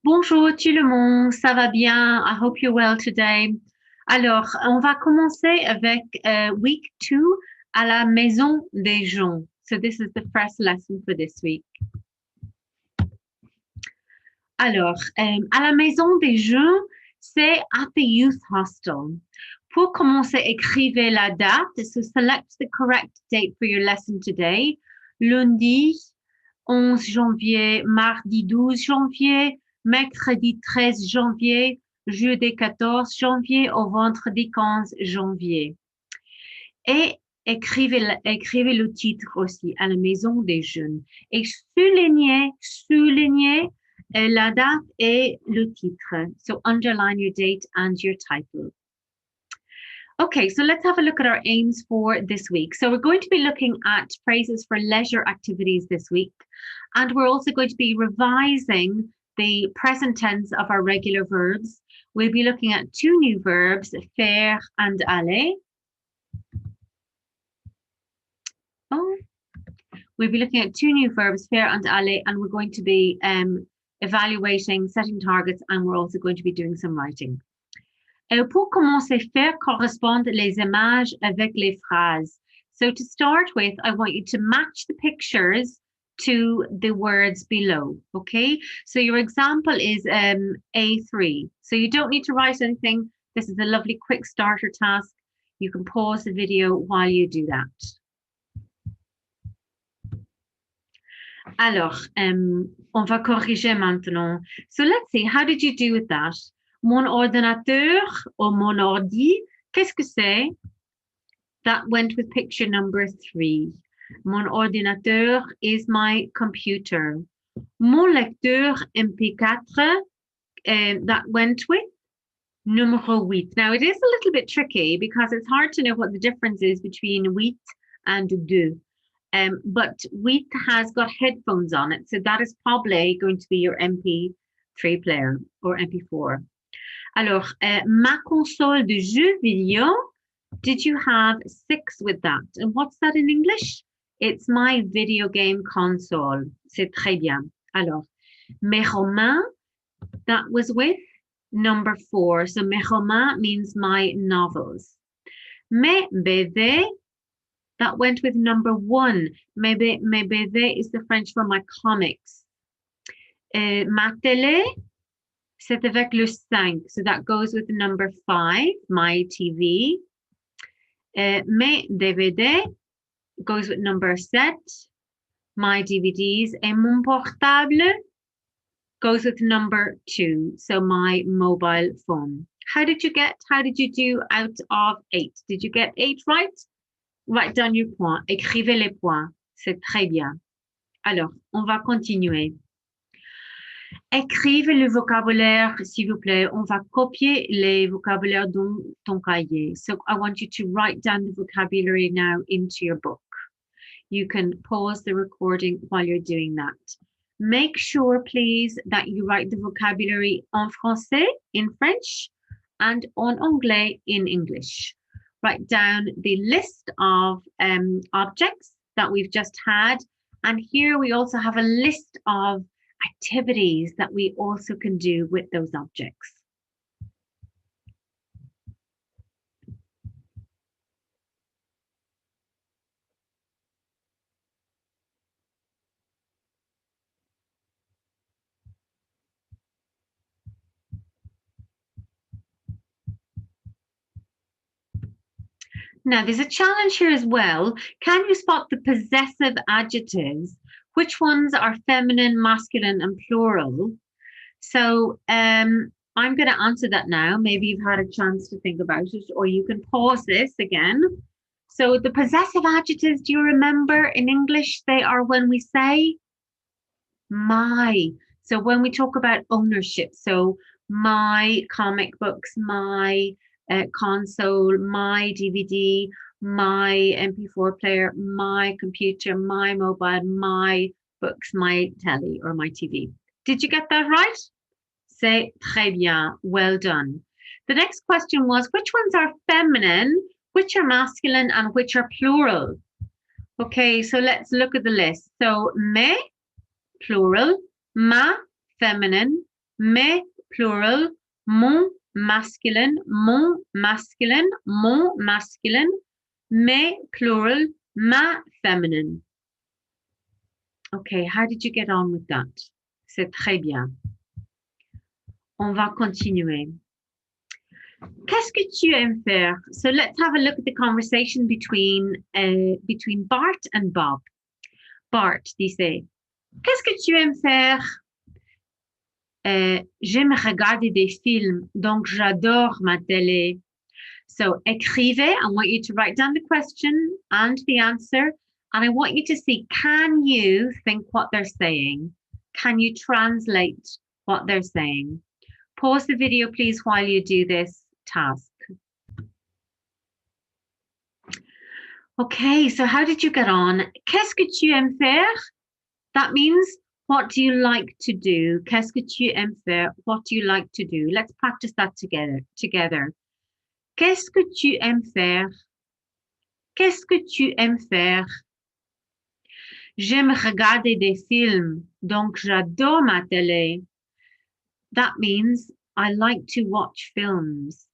Bonjour tout le monde, ça va bien? I hope you're well today. Alors, on va commencer avec week 2 à la Maison des Jeunes. So this is the first lesson for this week. Alors, à la Maison des Jeunes, c'est at the youth hostel. Pour commencer, écrivez la date. So select the correct date for your lesson today. Lundi 11 janvier, mardi 12 janvier, mercredi 13 janvier, jeudi 14 janvier au vendredi 15 janvier. Et écrivez le titre aussi à la Maison des Jeunes. Et soulignez la date et le titre. So underline your date and your title. Okay, so let's have a look at our aims for this week. So we're going to be looking at phrases for leisure activities this week. And we're also going to be revising the present tense of our regular verbs. We'll be looking at two new verbs, faire and aller. We'll be looking at two new verbs, faire and aller, and we're going to be evaluating, setting targets, and we're also going to be doing some writing. Pour commencer, faire correspondre les images avec les phrases. So to start with, I want you to match the pictures to the words below, okay? So your example is A3. So you don't need to write anything. This is a lovely quick starter task. You can pause the video while you do that. Alors, on va corriger maintenant. So let's see, how did you do with that? Mon ordinateur ou mon ordi, qu'est-ce que c'est? That went with picture number 3. Mon ordinateur is my computer. Mon lecteur MP4, that went with numéro 8. Now, it is a little bit tricky because it's hard to know what the difference is between 8 and 2. But 8 has got headphones on it, so that is probably going to be your MP3 player or MP4. Alors, ma console de jeux vidéo, did you have 6 with that? And what's that in English? It's my video game console. C'est très bien. Alors, mes romans, that was with number 4. So mes romans means my novels. Mes BD, that went with number 1. Mes BD is the French for my comics. Ma télé, c'est avec le 5. So that goes with number 5, my TV. Mes DVD goes with number 7, my DVDs. Et mon portable goes with number 2, so my mobile phone. How did you do out of 8? Did you get 8 right? Write down your points. Écrivez les points. C'est très bien. Alors, on va continuer. Écrivez le vocabulaire, s'il vous plaît. On va copier les vocabulaires dans ton cahier. So I want you to write down the vocabulary now into your book. You can pause the recording while you're doing that. Make sure, please, that you write the vocabulary en français, in French, and en anglais, in English. Write down the list of objects that we've just had. And here we also have a list of activities that we also can do with those objects. Now, there's a challenge here as well. Can you spot the possessive adjectives? Which ones are feminine, masculine, and plural? So I'm going to answer that now. Maybe you've had a chance to think about it, or you can pause this again. So the possessive adjectives, do you remember in English, they are when we say my. So when we talk about ownership, so my comic books, my console, my DVD, my MP4 player, my computer, my mobile, my books, my telly or my TV. Did you get that right? C'est très bien. Well done. The next question was, which ones are feminine, which are masculine, and which are plural? Okay, so let's look at the list. So, mes, plural, ma, feminine, mes, plural, mon, masculine, mon, masculine, mon, masculine, mes, plural, ma, feminine. Okay, how did you get on with that? C'est très bien. On va continuer. Qu'est-ce que tu aimes faire? So let's have a look at the conversation between Bart and Bob. Bart disait, qu'est-ce que tu aimes faire? J'aime regarder des films, donc j'adore ma télé. So écrivez, I want you to write down the question and the answer, and I want you to see, can you think what they're saying? Can you translate what they're saying? Pause the video, please, while you do this task. Okay, so how did you get on? Qu'est-ce que tu aimes faire? That means, what do you like to do? Qu'est-ce que tu aimes faire? What do you like to do? Let's practice that together. Qu'est-ce que tu aimes faire? Qu'est-ce que tu aimes faire? J'aime regarder des films, donc j'adore ma télé. That means I like to watch films.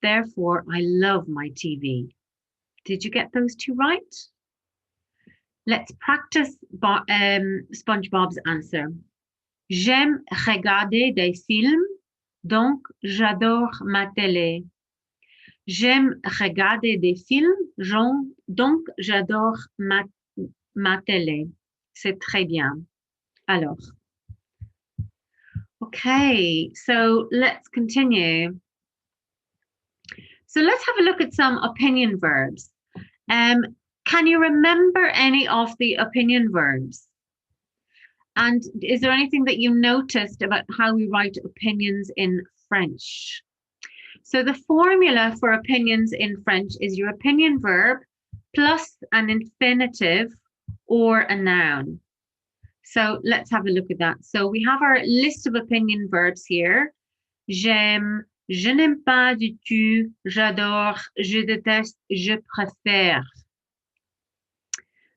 Therefore, I love my TV. Did you get those two right? Let's practice SpongeBob's answer. J'aime regarder des films, donc j'adore ma télé. J'aime regarder des films, donc j'adore ma télé. C'est très bien. Alors. Okay, so let's continue. So let's have a look at some opinion verbs. Can you remember any of the opinion verbs? And is there anything that you noticed about how we write opinions in French? So the formula for opinions in French is your opinion verb plus an infinitive or a noun. So let's have a look at that. So we have our list of opinion verbs here. J'aime, je n'aime pas du tout, j'adore, je déteste, je préfère.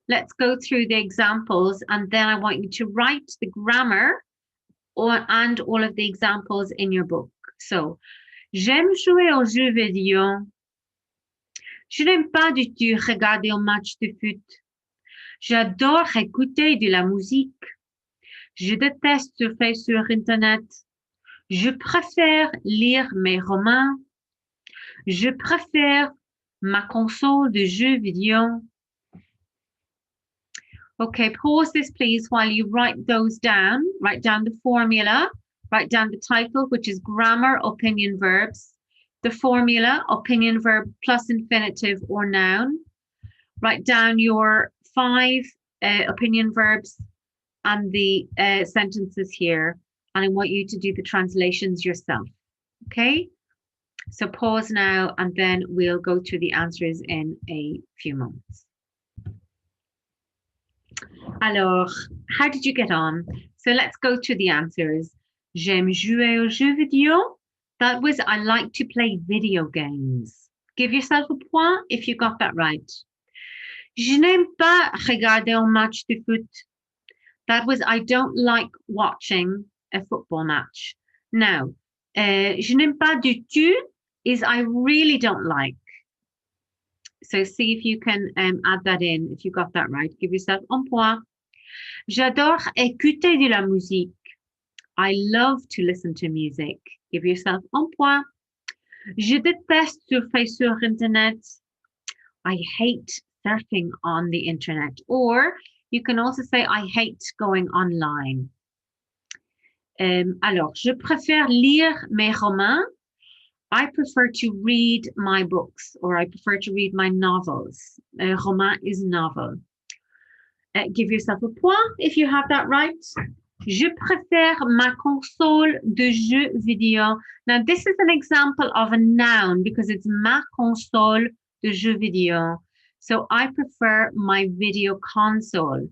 Let's go through the examples, and then I want you to write the grammar and all of the examples in your book. So, j'aime jouer aux jeux vidéo. Je n'aime pas du tout regarder un match de foot. J'adore écouter de la musique. Je déteste surfer sur Internet. Je préfère lire mes romans. Je préfère ma console de jeux vidéo. Okay, pause this, please, while you write those down. Write down the formula. Write down the title, which is grammar, opinion verbs. The formula, opinion verb plus infinitive or noun. Write down your 5 opinion verbs and the sentences here. And I want you to do the translations yourself. Okay? So pause now, and then we'll go through the answers in a few moments. Alors, how did you get on? So let's go through the answers. J'aime jouer aux jeux vidéo. That was, I like to play video games. Give yourself a point if you got that right. Je n'aime pas regarder un match de foot. That was, I don't like watching a football match. Now, je n'aime pas du tout is I really don't like. So see if you can add that in, if you got that right. Give yourself un point. J'adore écouter de la musique. I love to listen to music. Give yourself un point. Je déteste surfer sur Internet. I hate surfing on the internet. Or you can also say, I hate going online. Alors, je préfère lire mes romans. I prefer to read my books, or I prefer to read my novels. Roman is novel. Give yourself a point if you have that right. Je préfère ma console de jeux vidéo. Now, this is an example of a noun because it's ma console de jeux vidéo. So I prefer my video console.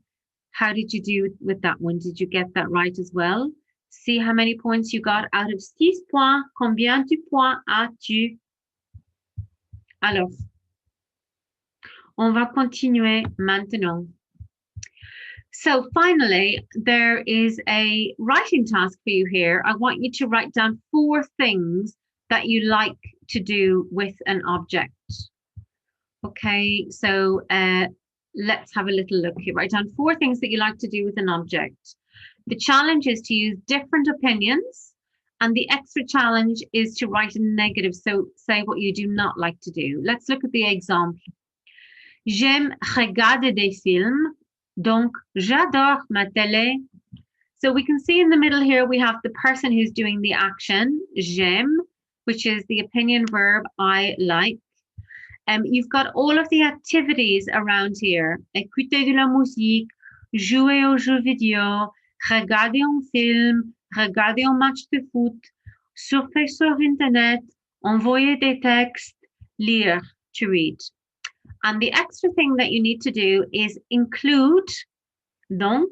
How did you do with that one? Did you get that right as well? See how many points you got out of 6 points. Combien de points as-tu? Alors, on va continuer maintenant. So finally, there is a writing task for you here. I want you to write down 4 things that you like to do with an object. Okay, so let's have a little look here. Write down 4 things that you like to do with an object. The challenge is to use different opinions, and the extra challenge is to write a negative. So say what you do not like to do. Let's look at the example. J'aime regarder des films, donc j'adore ma télé. So we can see in the middle here, we have the person who's doing the action, j'aime, which is the opinion verb, I like. You've got all of the activities around here. Écouter de la musique, jouer aux jeux vidéo, regarder un film, regarder un match de foot, surfer sur Internet, envoyer des textes, lire, to read. And the extra thing that you need to do is include, donc,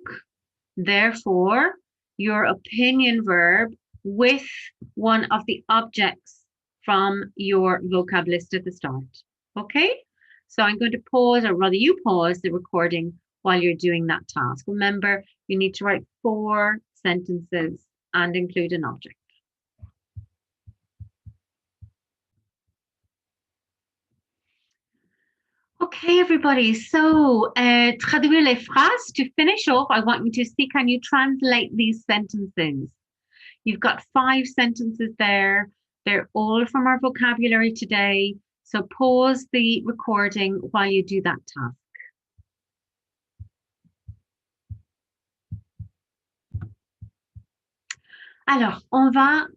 therefore, your opinion verb with one of the objects from your vocab list at the start. Okay, so I'm going to pause, or rather you pause the recording while you're doing that task. Remember, you need to write 4 sentences and include an object. Okay, everybody, so traduire les phrases. To finish off, I want you to see, can you translate these sentences? You've got 5 sentences there. They're all from our vocabulary today. So pause the recording while you do that task. Alors, on va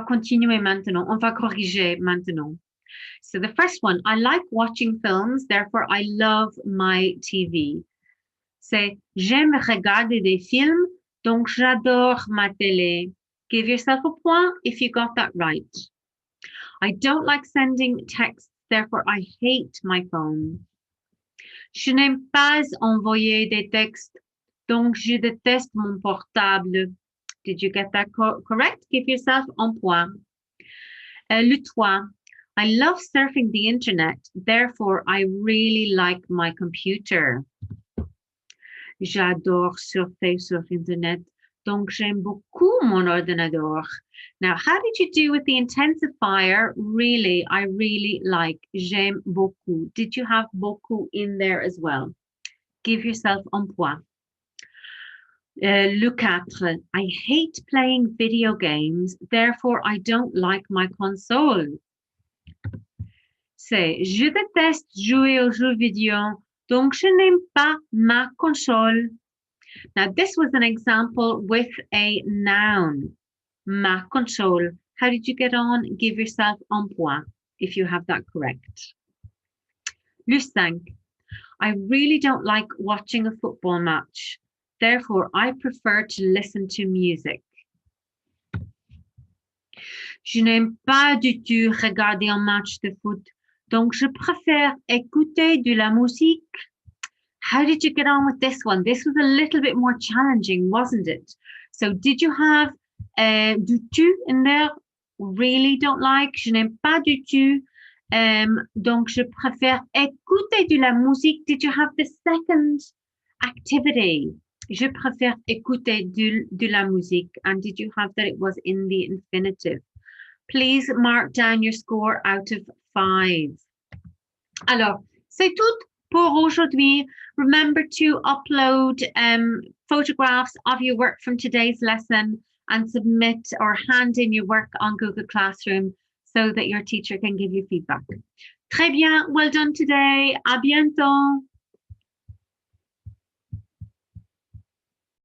continuer maintenant. On va corriger maintenant. So the first one, I like watching films, therefore I love my TV. C'est j'aime regarder des films, donc j'adore ma télé. Give yourself a point if you got that right. I don't like sending texts, therefore I hate my phone. Je n'aime pas envoyer des textes, donc je déteste mon portable. Did you get that correct? Give yourself un point. Le 3. I love surfing the internet, therefore I really like my computer. J'adore surfer sur Internet, donc j'aime beaucoup mon ordinateur. Now, how did you do with the intensifier? Really, I really like. J'aime beaucoup. Did you have beaucoup in there as well? Give yourself un point. Le 4. I hate playing video games, therefore I don't like my console. C'est je déteste jouer aux jeux vidéo, donc je n'aime pas ma console. Now, this was an example with a noun. Ma console. How did you get on? Give yourself un point if you have that correct. Le 5. I really don't like watching a football match. Therefore, I prefer to listen to music. Je n'aime pas du tout regarder un match de foot. Donc, je préfère écouter de la musique. How did you get on with this one? This was a little bit more challenging, wasn't it? So did you have du tout in there? Really don't like. Je n'aime pas du tout. Donc, je préfère écouter de la musique. Did you have the second activity? Je préfère écouter de la musique. And did you have that it was in the infinitive? Please mark down your score out of 5. Alors, c'est tout pour aujourd'hui. Remember to upload photographs of your work from today's lesson and submit or hand in your work on Google Classroom so that your teacher can give you feedback. Très bien, well done today. À bientôt.